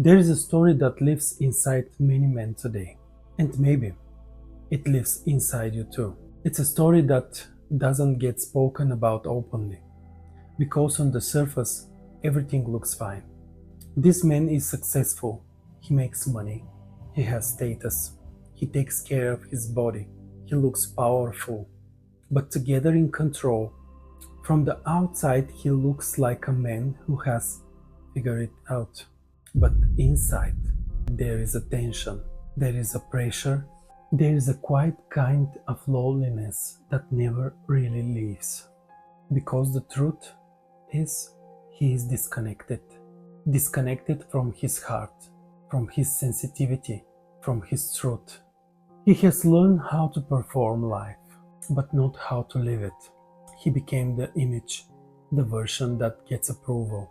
There is a story that lives inside many men today, and maybe it lives inside you too. It's a story that doesn't get spoken about openly, because on the surface, everything looks fine. This man is successful, he makes money, he has status, he takes care of his body, he looks powerful, but together in control. From the outside, he looks like a man who has figured it out. But inside, there is a tension, there is a pressure, there is a quiet kind of loneliness that never really leaves. Because the truth is, he is disconnected. Disconnected from his heart, from his sensitivity, from his truth. He has learned how to perform life, but not how to live it. He became the image, the version that gets approval,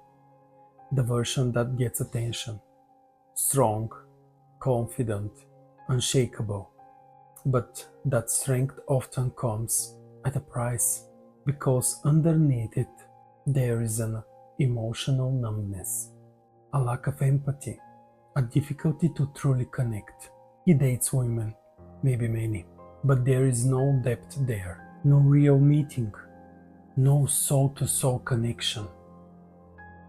the version that gets attention. Strong, confident, unshakable. But that strength often comes at a price, because underneath it there is an emotional numbness, a lack of empathy, a difficulty to truly connect. He dates women, maybe many, but there is no depth there, no real meeting, no soul-to-soul connection.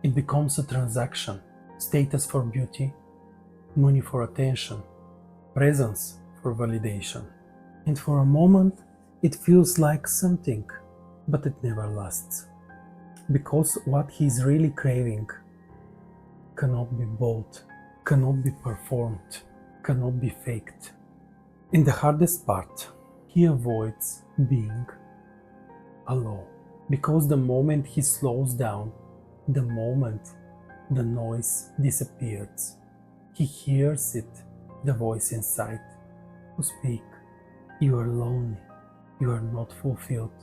It becomes a transaction, status for beauty, money for attention, presence for validation. And for a moment, it feels like something, but it never lasts. Because what he is really craving cannot be bought, cannot be performed, cannot be faked. And the hardest part, he avoids being alone. Because the moment he slows down, the moment the noise disappears, he hears it, the voice inside, who speak. You are lonely, you are not fulfilled,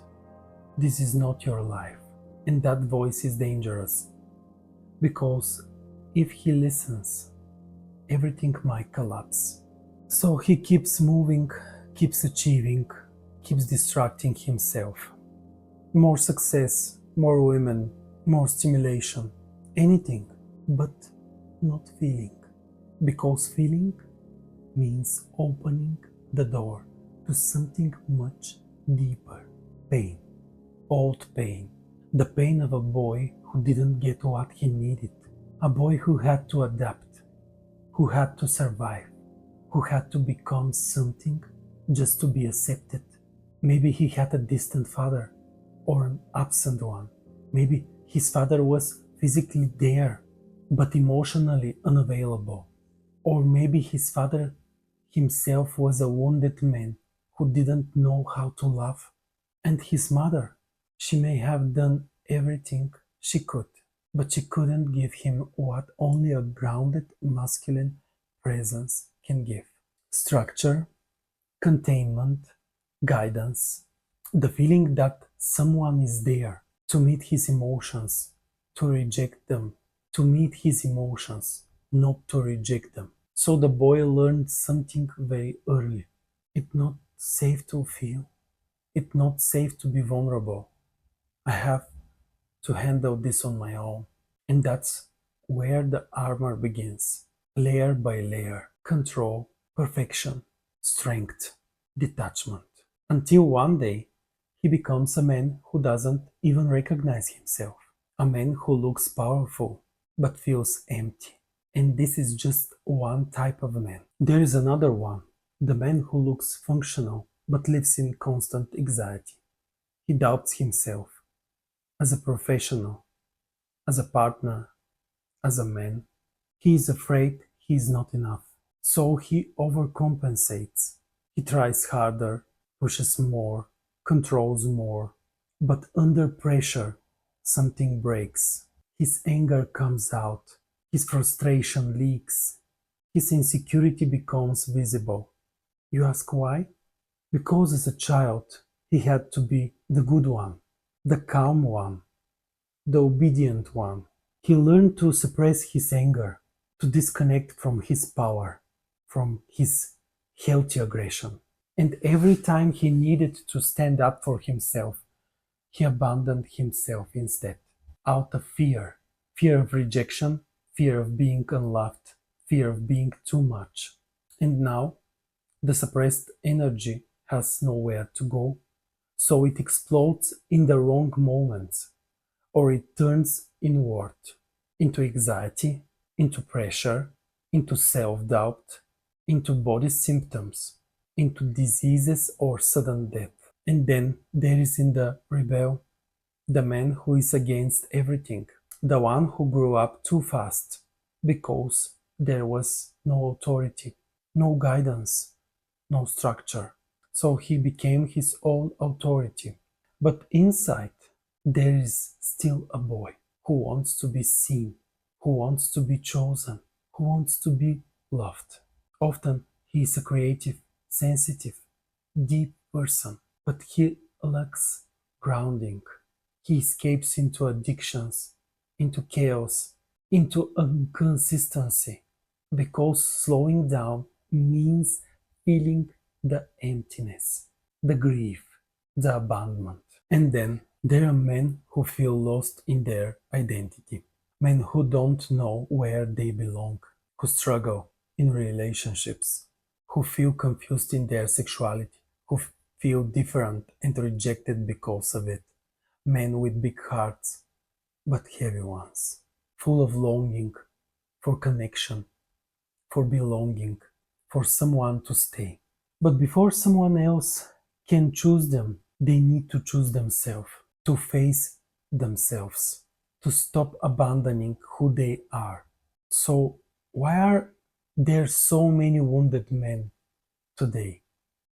this is not your life. And that voice is dangerous, because if he listens, everything might collapse. So he keeps moving, keeps achieving, keeps distracting himself. More success, more women, more stimulation, anything, but not feeling. Because feeling means opening the door to something much deeper. Pain, old pain, the pain of a boy who didn't get what he needed, a boy who had to adapt, who had to survive, who had to become something just to be accepted. Maybe he had a distant father, or an absent one. Maybe his father was physically there, but emotionally unavailable. Or maybe his father himself was a wounded man who didn't know how to love. And his mother, she may have done everything she could, but she couldn't give him what only a grounded masculine presence can give: structure, containment, guidance, the feeling that someone is there to meet his emotions, to reject them, to meet his emotions, not to reject them. So the boy learned something very early. It's not safe to feel. It's not safe to be vulnerable. I have to handle this on my own. And that's where the armor begins. Layer by layer. Control, perfection, strength, detachment. Until one day, he becomes a man who doesn't even recognize himself. A man who looks powerful, but feels empty. And this is just one type of man. There is another one, the man who looks functional, but lives in constant anxiety. He doubts himself as a professional, as a partner, as a man. He is afraid he is not enough. So he overcompensates. He tries harder, pushes more, controls more. But under pressure, something breaks. His anger comes out. His frustration leaks. His insecurity becomes visible. You ask why? Because as a child, he had to be the good one, the calm one, the obedient one. He learned to suppress his anger, to disconnect from his power, from his healthy aggression. And every time he needed to stand up for himself, he abandoned himself instead, out of fear. Fear of rejection, fear of being unloved, fear of being too much. And now the suppressed energy has nowhere to go, so it explodes in the wrong moments, or it turns inward, into anxiety, into pressure, into self-doubt, into body symptoms, into diseases or sudden death. And then there is in the rebel, the man who is against everything, the one who grew up too fast, because there was no authority, no guidance, no structure. So he became his own authority. But inside, there is still a boy who wants to be seen, who wants to be chosen, who wants to be loved. Often he is a creative, sensitive, deep person, but he lacks grounding. He escapes into addictions, into chaos, into inconsistency, because slowing down means feeling the emptiness, the grief, the abandonment. And then there are men who feel lost in their identity, men who don't know where they belong, who struggle in relationships, who feel confused in their sexuality, who feel different and rejected because of it. Men with big hearts, but heavy ones, full of longing for connection, for belonging, for someone to stay. But before someone else can choose them, they need to choose themselves, to face themselves, to stop abandoning who they are. So, why are there so many wounded men today?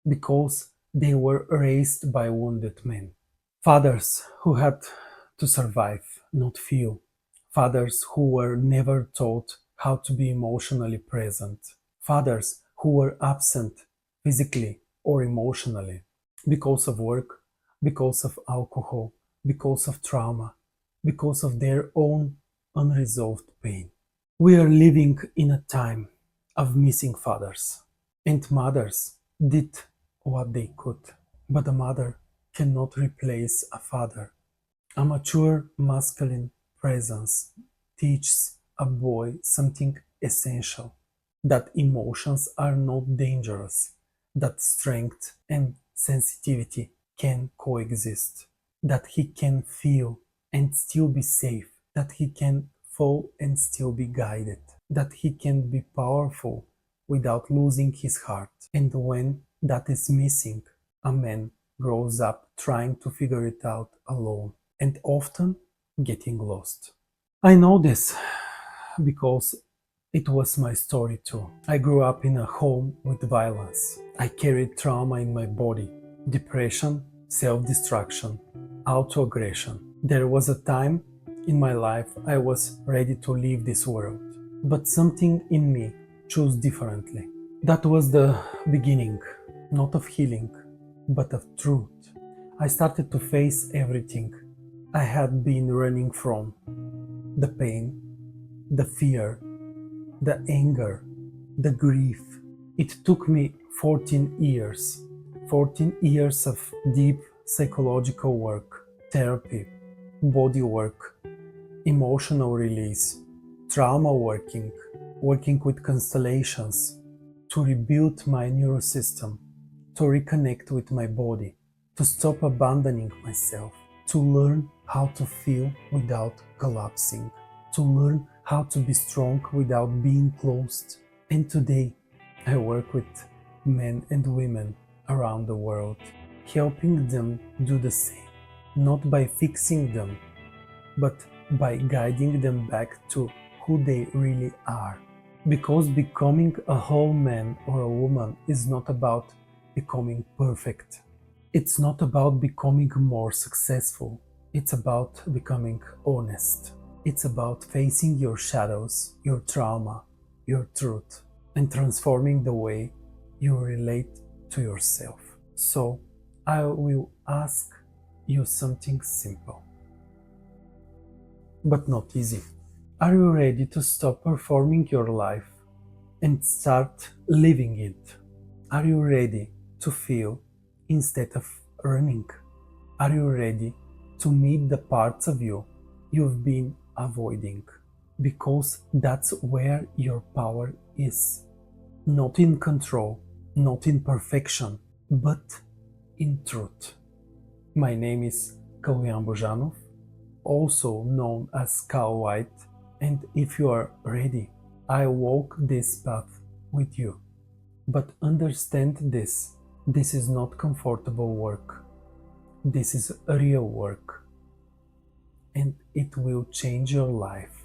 Because they were raised by wounded men. Fathers who had to survive, not feel. Fathers who were never taught how to be emotionally present. Fathers who were absent physically or emotionally because of work, because of alcohol, because of trauma, because of their own unresolved pain. We are living in a time of missing fathers, and mothers did what they could, but a mother cannot replace a father. A mature masculine presence teaches a boy something essential, that emotions are not dangerous, that strength and sensitivity can coexist, that he can feel and still be safe, that he can fall and still be guided, that he can be powerful without losing his heart. And when that is missing, a man grows up trying to figure it out alone and often getting lost. I know this because it was my story too. I grew up in a home with violence. I carried trauma in my body, depression, self-destruction, autoaggression. There was a time in my life I was ready to leave this world, but something in me chose differently. That was the beginning, not of healing, but of truth. I started to face everything I had been running from: the pain, the fear, the anger, the grief. It took me 14 years, 14 years of deep psychological work, therapy, body work, emotional release, trauma working, working with constellations, to rebuild my neurosystem, to reconnect with my body, to stop abandoning myself, to learn how to feel without collapsing, to learn how to be strong without being closed. And today, I work with men and women around the world, helping them do the same, not by fixing them, but by guiding them back to who they really are. Because becoming a whole man or a woman is not about becoming perfect. It's not about becoming more successful. It's about becoming honest. It's about facing your shadows, your trauma, your truth, and transforming the way you relate to yourself. So, I will ask you something simple, but not easy. Are you ready to stop performing your life and start living it? Are you ready to feel instead of running? Are you ready to meet the parts of you you've been avoiding? because that's where your power is. Not in control, not in perfection, but in truth. My name is Kalyan Bojanov, also known as Cal White, and if you are ready, I walk this path with you. But understand this is not comfortable work. This is real work, and it will change your life.